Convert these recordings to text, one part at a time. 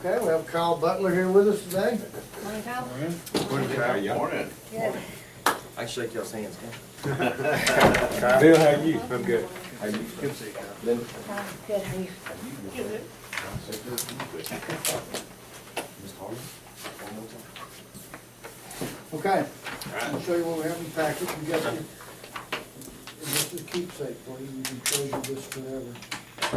Okay, we have Kyle Butler here with us today. Morning, Kyle. Morning, Kyle. Morning. Good. I can shake y'all's hands, can Bill, how are you? I'm good. How you? Good to see you, Linda. Good, how are you? Good. Ms. Harmon, one more time. Okay, I'll show you what we have in the package. We got the, and this is keepsake for you. You can treasure this forever. I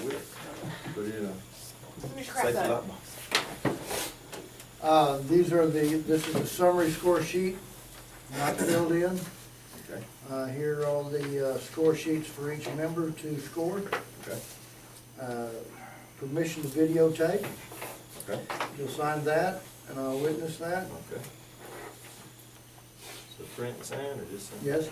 will. Put it in a Let me safe crack that. lockbox. These are this is the summary score sheet, not filled in. Okay. Here are all the score sheets for each member to score. Okay. Permission to videotape. Okay. You'll sign that, and I'll witness that. Okay. So print and sign or just sign? Yes,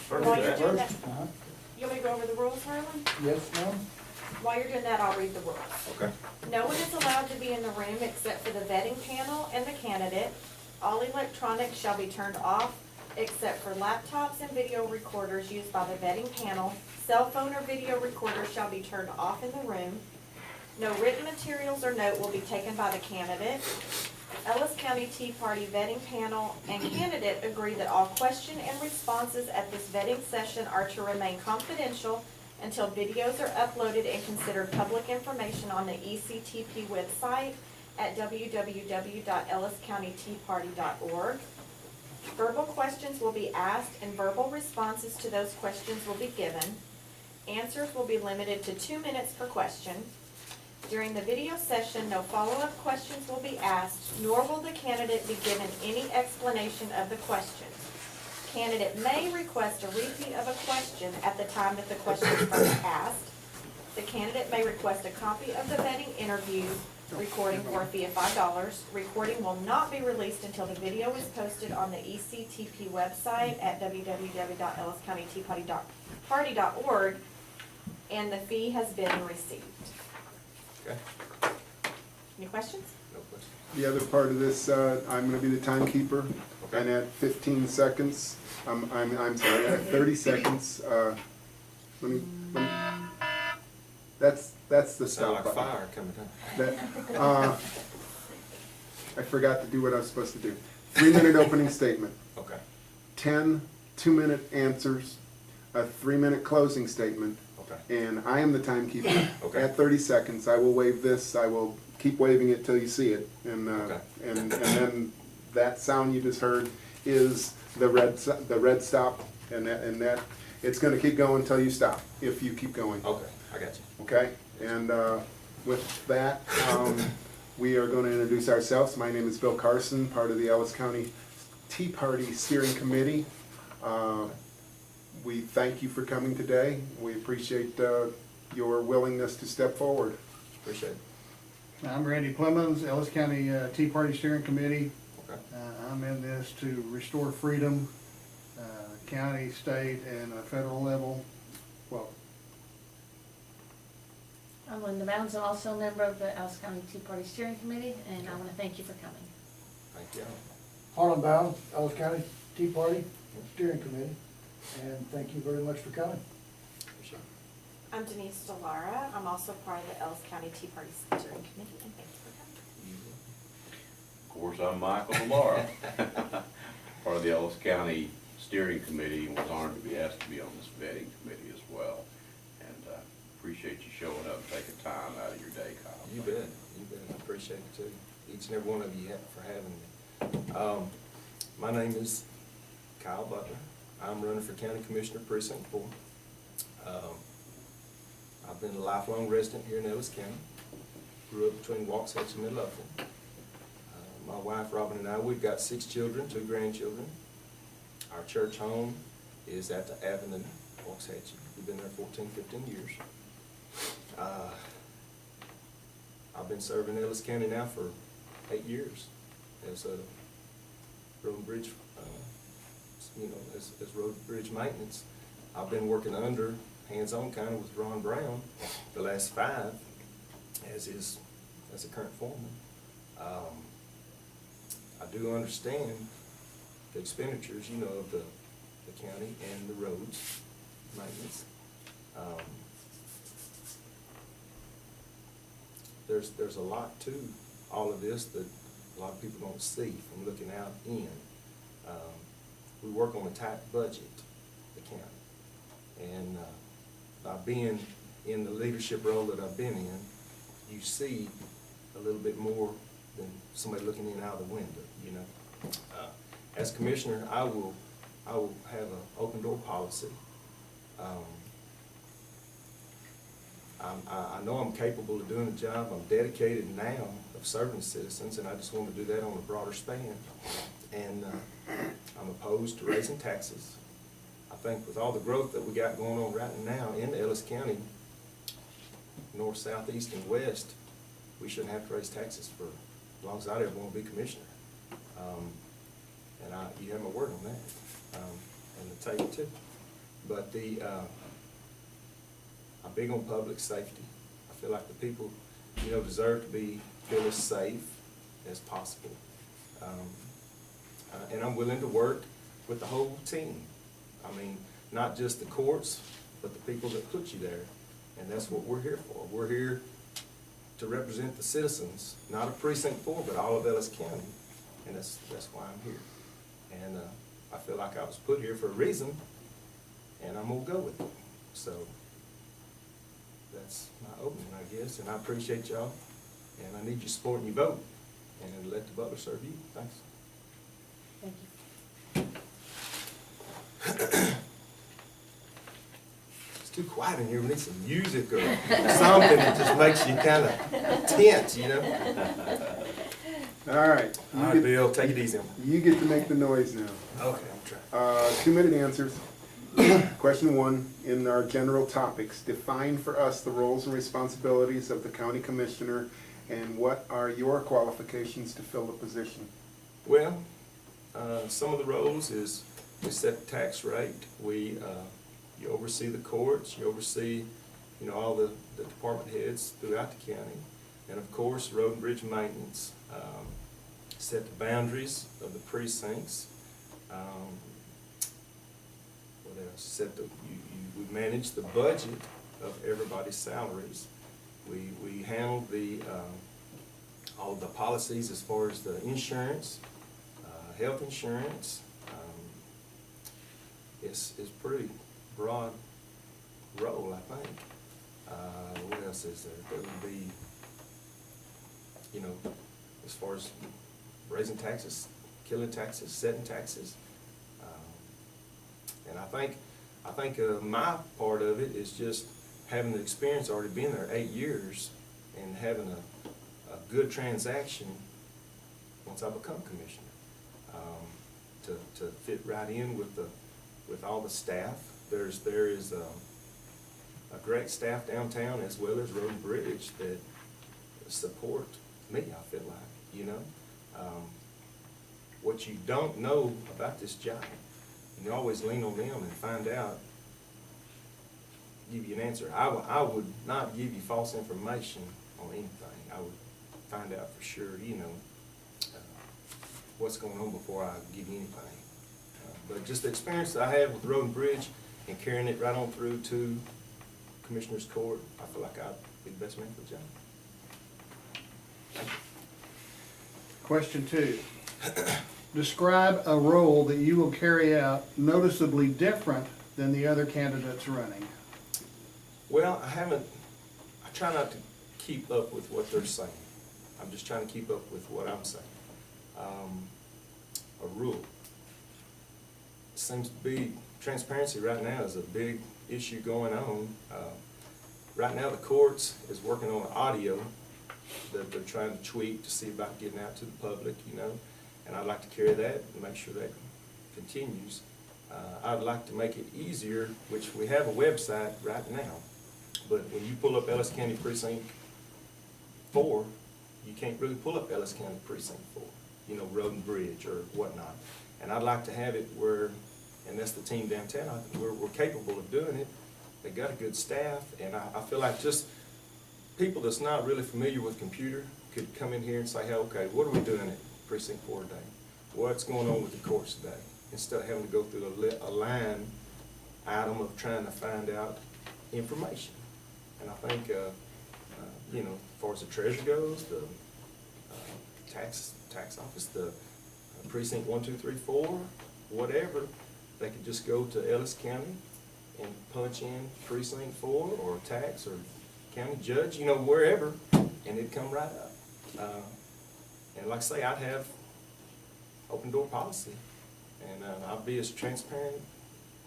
While you're doing that, uh-huh. you want me to go over the rules, Harlan? Yes, ma'am? While you're doing that, I'll read the rules. Okay. No one is allowed to be in the room except for the vetting panel and the candidate. All electronics shall be turned off except for laptops and video recorders used by the vetting panel. Cell phone or video recorders shall be turned off in the room. No written materials or note will be taken by the candidate. Ellis County Tea Party vetting panel and candidate agree that all question and responses at this vetting session are to remain confidential until videos are uploaded and considered public information on the ECTP website at www.elliscountyteaparty.org. Verbal questions will be asked and verbal responses to those questions will be given. Answers will be limited to 2 minutes per question. During the video session, no follow-up questions will be asked, nor will the candidate be given any explanation of the questions. Candidate may request a repeat of a question at the time that the question is first asked. The candidate may request a copy of the vetting interview recording for a fee of $5. Recording will not be released until the video is posted on the ECTP website at www.elliscountyteaparty.org and the fee has been received. Okay. Any questions? No question. The other part of this, I'm gonna be the timekeeper, Okay. and at 15 seconds, I'm sorry, at 30 seconds, let me, that's the Sound stop like button. fire coming down. That, I forgot to do what I was supposed to do. 3-minute opening statement, Okay. 10 2-minute answers, a 3-minute closing statement, Okay. and I am the timekeeper. Okay. At 30 seconds, I will wave this, I will keep waving it till you see it. And, Okay. and then that sound you just heard is the red stop, and that, it's gonna keep going until you stop, if you keep going. Okay. I got you. Okay? And with that, we are gonna introduce ourselves. My name is Bill Carson, part of the Ellis County Tea Party Steering Committee. We thank you for coming today. We appreciate your willingness to step forward. Appreciate it. I'm Randy Clemens, Ellis County Tea Party Steering Committee. Okay. I'm in this to restore freedom, county, state, and federal level. Well, I'm Linda Bounds, I'm also a member of the Ellis County Tea Party Steering Committee, and I want to thank you for coming. Thank you. Harlan Bound, Ellis County Tea Party Steering Committee, and thank you very much for coming. Appreciate it. I'm Denise Delara. I'm also part of the Ellis County Tea Party Steering Committee, and thank you for coming. Of course, I'm Michael Delara, part of the Ellis County Steering Committee, and was honored to be asked to be on this vetting committee as well. And appreciate you showing up and taking time out of your day, Kyle. You bet. You bet. I appreciate it too. Each and every one of you for having me. My name is Kyle Butler. I'm running for County Commissioner Precinct 4. I've been a lifelong resident here in Ellis County. Grew up between Waxahachie and Midlothian. My wife Robin and I, we've got 6 children, 2 grandchildren. Our church home is at the Avenue, Waxahachie. We've been there 14, 15 years. I've been serving Ellis County now for 8 years as a road and bridge, as road and bridge maintenance. I've been working under, hands-on kind of with Ron Brown the last 5 as a current foreman. I do understand the expenditures, you know, of the county and the roads maintenance. There's a lot to all of this that a lot of people don't see from looking out in. We work on a tight budget, the county. And by being in the leadership role that I've been in, you see a little bit more than somebody looking in out of the window, you know. As commissioner, I will have an open door policy. I know I'm capable of doing the job. I'm dedicated now of serving citizens, and I just want to do that on a broader span. And I'm opposed to raising taxes. I think with all the growth that we got going on right now in Ellis County, north, south, east, and west, we shouldn't have to raise taxes for as long as I ever want to be commissioner. And you have my word on that, and the tape too. But I'm big on public safety. I feel like the people, you know, deserve to feel as safe as possible. And I'm willing to work with the whole team. I mean, not just the courts, but the people that put you there. And that's what we're here for. We're here to represent the citizens, not of Precinct 4, but all of Ellis County. And that's why I'm here. And I feel like I was put here for a reason, and I'm gonna go with it. So that's my opening, I guess, and I appreciate y'all, and I need your support and your vote, and let the Butler serve you. Thanks. Thank you. It's too quiet in here. We need some music or something that just makes you kind of tense, you know? All right. All right, Bill, take it easy. You get to make the noise now. Okay, I'm trying. 2-minute answers. Question 1, in our general topics, define for us the roles and responsibilities of the county commissioner, and what are your qualifications to fill the position? Well, some of the roles is we set the tax rate. You oversee the courts. You oversee, you know, all the department heads throughout the county, and of course, road and bridge maintenance. Set the boundaries of the precincts. What else? We manage the budget of everybody's salaries. We handle all of the policies as far as the insurance, health insurance. It's pretty broad role, I think. What else is there? There would be, you know, as far as raising taxes, killing taxes, setting taxes. And I think my part of it is just having the experience, already been there 8 years, and having a good transaction once I become commissioner, to fit right in with all the staff. There is a great staff downtown, as well as Road and Bridge, that support me, I feel like, you know. What you don't know about this job, you always lean on them and find out, give you an answer. I would not give you false information on anything. I would find out for sure, you know, what's going on before I give you anything. But just the experience that I have with Road and Bridge and carrying it right on through to Commissioner's Court, I feel like I'd be the best man for the job. Thank you. Question 2. Describe a role that you will carry out noticeably different than the other candidates running. Well, I try not to keep up with what they're saying. I'm just trying to keep up with what I'm saying. A rule. Seems to be, transparency right now is a big issue going on. Right now the courts is working on audio that they're trying to tweak to see about getting out to the public, you know. And I'd like to carry that and make sure that continues. I'd like to make it easier, which we have a website right now, but when you pull up Ellis County Precinct 4, you can't really pull up Ellis County Precinct 4, you know, Road and Bridge or whatnot. And I'd like to have it where, and that's the team downtown, we're capable of doing it. They got a good staff, and I feel like just people that's not really familiar with computer could come in here and say, hey, okay, what are we doing at Precinct 4 today? What's going on with the courts today? instead of having to go through a line item of trying to find out information. And I think, you know, as far as the treasurer goes, the tax office, the precinct 1, 2, 3, 4, whatever, they could just go to Ellis County and punch in precinct 4 or tax or county judge, you know, wherever, and it'd come right up. And like I say, I'd have open door policy, and I'd be as transparent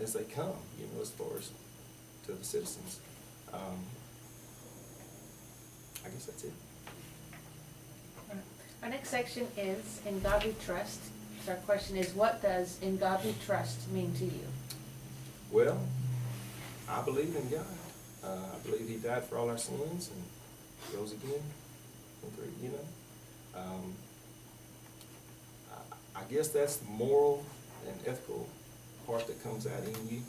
as they come, you know, as far as to the citizens. I guess that's it. Our next section is In God We Trust. So our question is, what does In God We Trust mean to you? Well, I believe in God. I believe He died for all our sins and rose again, you know. I guess that's the moral and ethical part that comes out in you.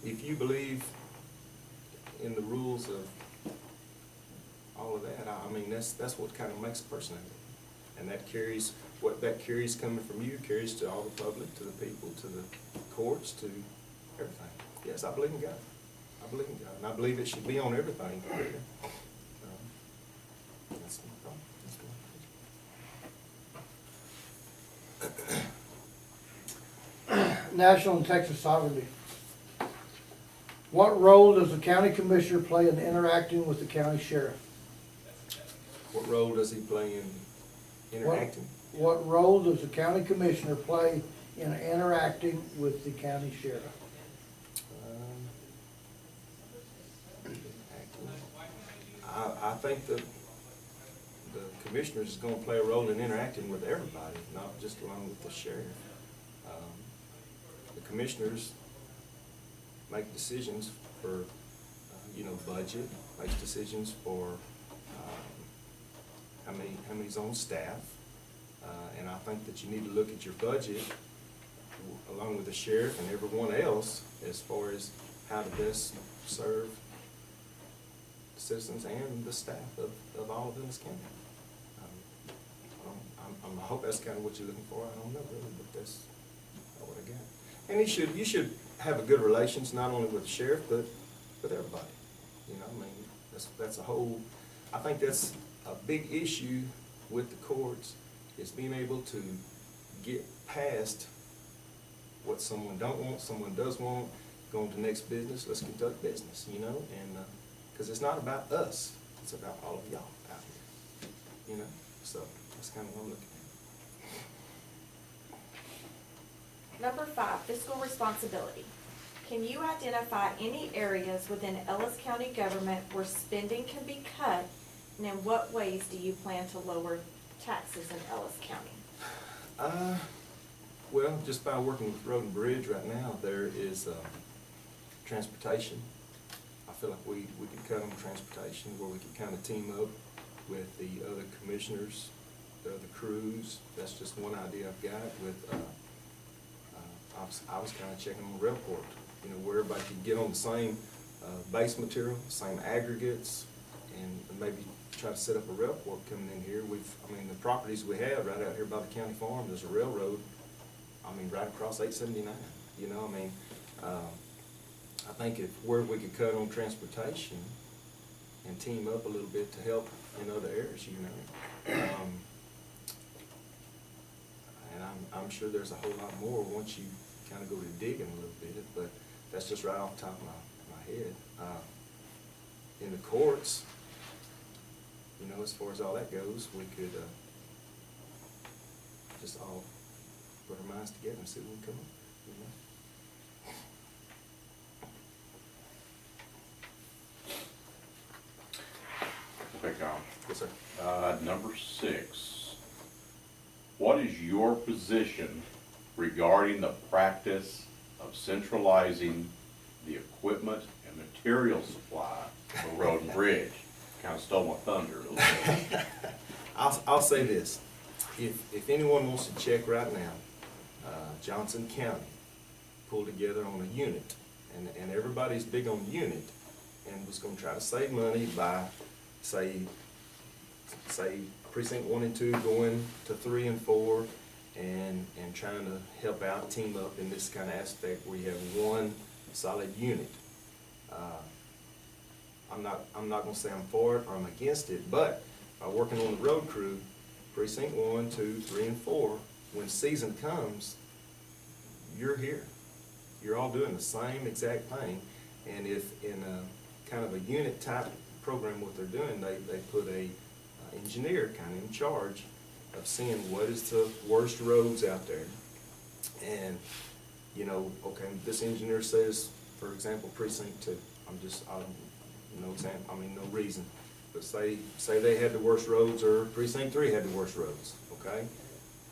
If you believe in the rules of all of that, I mean, that's what kind of makes a person out of it. And that carries, what that carries coming from you, carries to all the public, to the people, to the courts, to everything. Yes, I believe in God. I believe in God, and I believe it should be on everything. That's my problem. National and Texas sovereignty. What role does the county commissioner play in interacting with the county sheriff? What role does he play in interacting? What role does the county commissioner play in interacting with the county sheriff? I think the commissioner is going to play a role in interacting with everybody, not just along with the sheriff. The commissioners make decisions for, you know, budget, makes decisions for how many's on staff, and I think that you need to look at your budget along with the sheriff and everyone else as far as how to best serve the citizens and the staff of all of Ellis County. I hope that's kind of what you're looking for. I don't know really, but that's what I got. And you should have a good relations not only with the sheriff but with everybody. You know, I mean, that's a whole. I think that's a big issue with the courts, is being able to get past what someone don't want, someone does want, go on to the next business, let's conduct business, you know, and because it's not about us, it's about all of y'all out here, you know, so that's kind of what I'm looking at. Number 5, fiscal responsibility. Can you identify any areas within Ellis County government where spending can be cut, and in what ways do you plan to lower taxes in Ellis County? Well, just by working with Road and Bridge right now, there is transportation. I feel like we could cut on transportation, where we could kind of team up with the other commissioners, the other crews. That's just one idea I've got with, I was kind of checking on Railport, you know, where everybody could get on the same base material, same aggregates, and maybe try to set up a railport coming in here. I mean, the properties we have right out here by the county farm, there's a railroad, I mean, right across 879, you know, I mean, I think where we could cut on transportation and team up a little bit to help in other areas, you know. And I'm sure there's a whole lot more once you kind of go to digging a little bit, but that's just right off the top of my head. In the courts, you know, as far as all that goes, we could just all put our minds together and see what we can come up, you know. Okay, Colin. Yes, sir. Number 6, what is your position regarding the practice of centralizing the equipment and material supply for Road and Bridge? Kind of stole my thunder a little bit. I'll say this. If anyone wants to check right now, Johnson County pulled together on a unit, and everybody's big on unit, and was going to try to save money by, say precinct 1 and 2 going to 3 and 4, and trying to help out, team up in this kind of aspect where you have one solid unit. I'm not gonna say I'm for it or I'm against it, but by working on the road crew, precinct 1, 2, 3, and 4, when season comes, you're here. You're all doing the same exact thing, and if in a kind of a unit type program, what they're doing, they put a engineer kind of in charge of seeing what is the worst roads out there. And, you know, okay, this engineer says, for example, precinct 2, no reason, but say they had the worst roads, or precinct 3 had the worst roads, okay?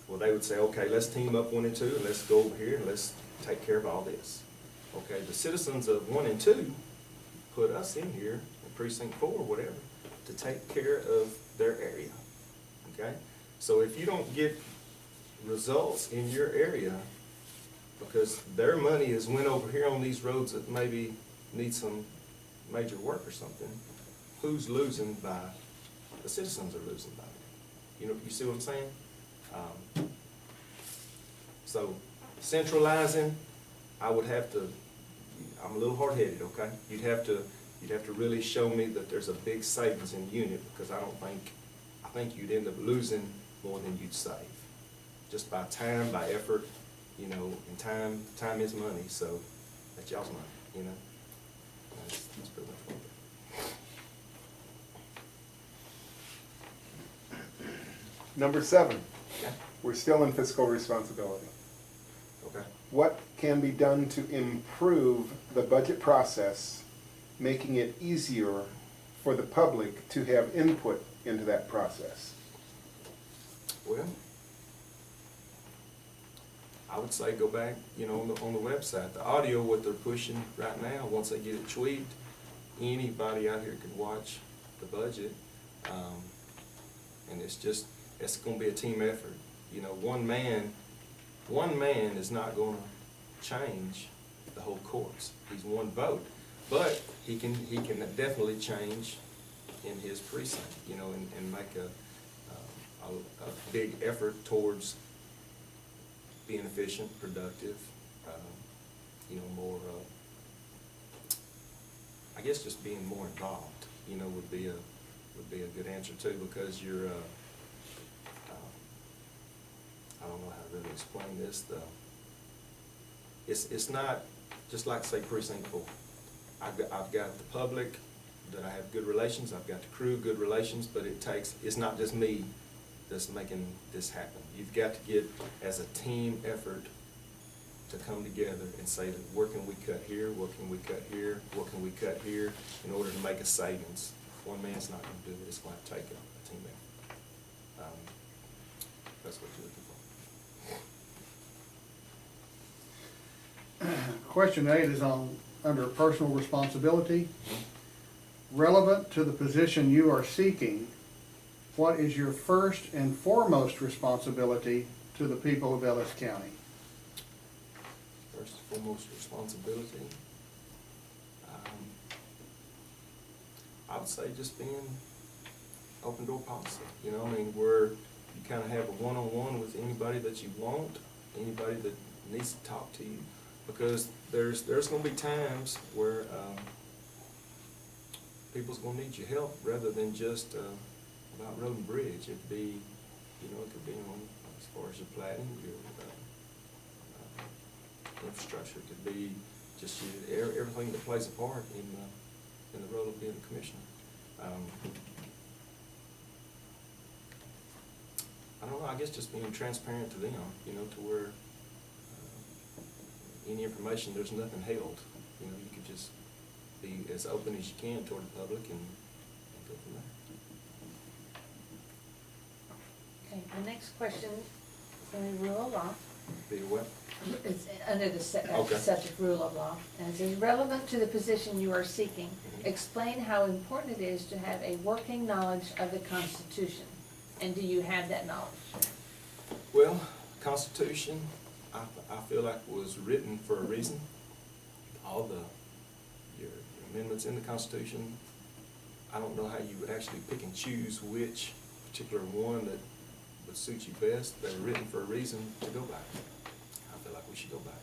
Well, they would say, okay, let's team up 1 and 2, and let's go over here and let's take care of all this. Okay, the citizens of 1 and 2 put us in here, in precinct 4, whatever, to take care of their area, okay? So if you don't get results in your area, because their money is went over here on these roads that maybe need some major work or something, who's losing by? The citizens are losing by it. You know, you see what I'm saying? So centralizing, I would have to, I'm a little hard-headed, okay? You'd have to really show me that there's a big savings in unit, because I think you'd end up losing more than you'd save. Just by time, by effort, you know, and time is money, so that's y'all's money, you know? That's pretty much what it is. Number 7, Yeah, we're still in fiscal responsibility. okay. What can be done to improve the budget process, making it easier for the public to have input into that process? Well, I would say go back, you know, on the website. The audio, what they're pushing right now, once they get it tweaked, anybody out here can watch the budget. And it's gonna be a team effort. You know, one man is not gonna change the whole course. He's one vote, but he can definitely change in his precinct, you know, and make a big effort towards being efficient, productive, you know, more, I guess just being more involved, you know, would be a good answer too, because you're, I don't know how to really explain this, though. It's not, just like say precinct 4. I've got the public that I have good relations, I've got the crew, good relations, but it's not just me that's making this happen. You've got to get, as a team effort, to come together and say that where can we cut here, what can we cut here, what can we cut here, in order to make a savings. One man's not gonna do it, it's gonna have to take a team effort. That's what you're looking for. Question 8 is under personal responsibility. Relevant to the position you are seeking, what is your first and foremost responsibility to the people of Ellis County? First and foremost responsibility, I would say just being open door policy. You know, I mean, where you kind of have a one-on-one with anybody that you want, anybody that needs to talk to you, because there's going to be times where people's going to need your help rather than just about road and bridge. It'd be, you know, it could be on as far as your planning, your infrastructure. It could be just everything that plays a part in the role of being a commissioner. I don't know, I guess just being transparent to them, you know, to where any information, there's nothing held. You know, you could just be as open as you can toward the public and go from there. Okay, the next question is going to be rule of law. Be what? It's under the Okay. subject rule of law. And it says, relevant to the position you are seeking, explain how important it is to have a working knowledge of the Constitution. And do you have that knowledge? Well, Constitution, I feel like was written for a reason. All your amendments in the Constitution, I don't know how you would actually pick and choose which particular one that would suit you best. They were written for a reason to go back. I feel like we should go back.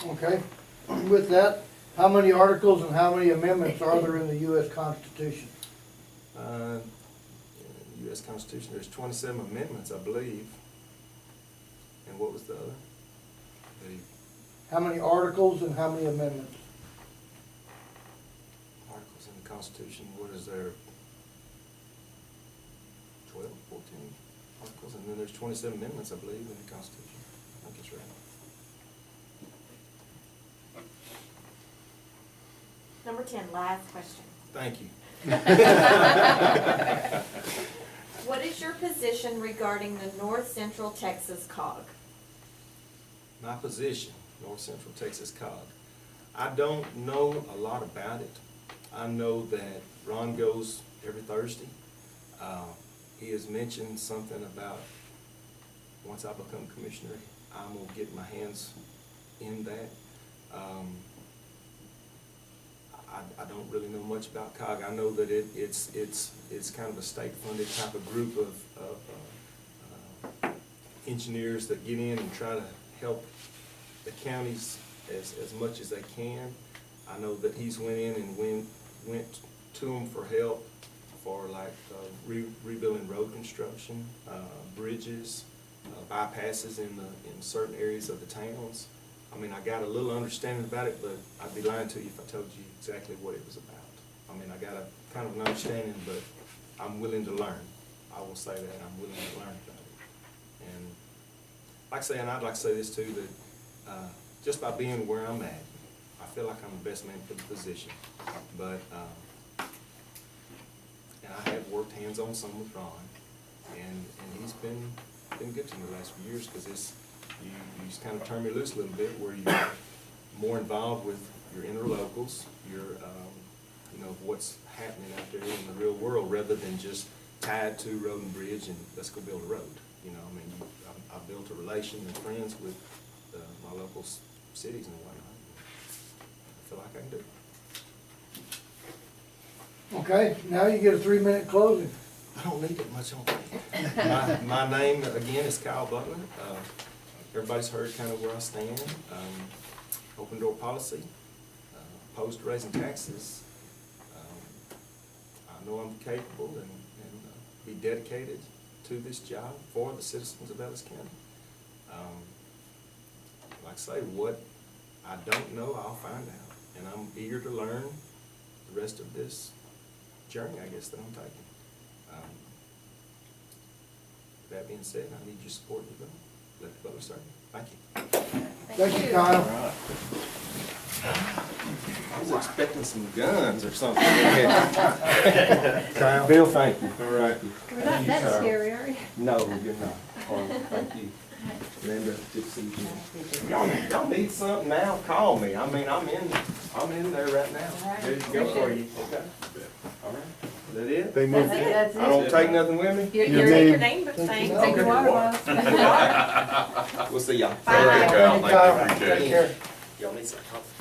Okay, with that, how many articles and how many amendments are there in the US Constitution? U.S. Constitution, there's 27 amendments, I believe. And what was the other? The How many articles and how many amendments? articles in the Constitution, what is there? 12, 14 articles, and then there's 27 amendments, I believe, in the Constitution. I think it's right. Number 10, last question. Thank you. What is your position regarding the North Central Texas COG? My position, North Central Texas COG. I don't know a lot about it. I know that Ron goes every Thursday. He has mentioned something about, once I become commissioner, I'm gonna get my hands in that. I don't really know much about COG. I know that it's kind of a state-funded type of group of engineers that get in and try to help the counties as much as they can. I know that he's went in and went to them for help for like rebuilding road construction, bridges, bypasses in certain areas of the towns. I mean, I got a little understanding about it, but I'd be lying to you if I told you exactly what it was about. I mean, I got a kind of an understanding, but I'm willing to learn. I will say that, I'm willing to learn about it. And like I say, and I'd like to say this too, that just by being where I'm at, I feel like I'm the best man for the position. But, and I have worked hands-on some with Ron, and he's been good to me the last few years, because you just kind of turn me loose a little bit, where you're more involved with your interlocals, your, you know, what's happening out there in the real world, rather than just tied to road and bridge and let's go build a road. You know, I mean, I built a relation and friends with my local cities and whatnot. I feel like I can do it. Okay, now you get a 3-minute closing. I don't need it much on that. My name, again, is Kyle Butler. Everybody's heard kind of where I stand. Open door policy, opposed to raising taxes. I know I'm capable and be dedicated to this job for the citizens of Ellis County. Like I say, what I don't know, I'll find out. And I'm eager to learn the rest of this journey, I guess, that I'm taking. That being said, I need your support to go. Let the Butler serve. Thank you. Thank you, Kyle. I was expecting some guns or something. Kyle. Bill, thank you. All right. We're not that scary, are you? No, you're not. Thank you. Linda, good to see you. Y'all need something now, call me. I mean, I'm in there right now. Ready to go for you. Okay. All right. Is that it? They moved. That's it. I don't take nothing with me? You're take your name, but thanks. Take your water bottle. We'll see y'all. Bye. Thank you, Kyle. Thank you, appreciate it. Take care. Y'all need some coffee?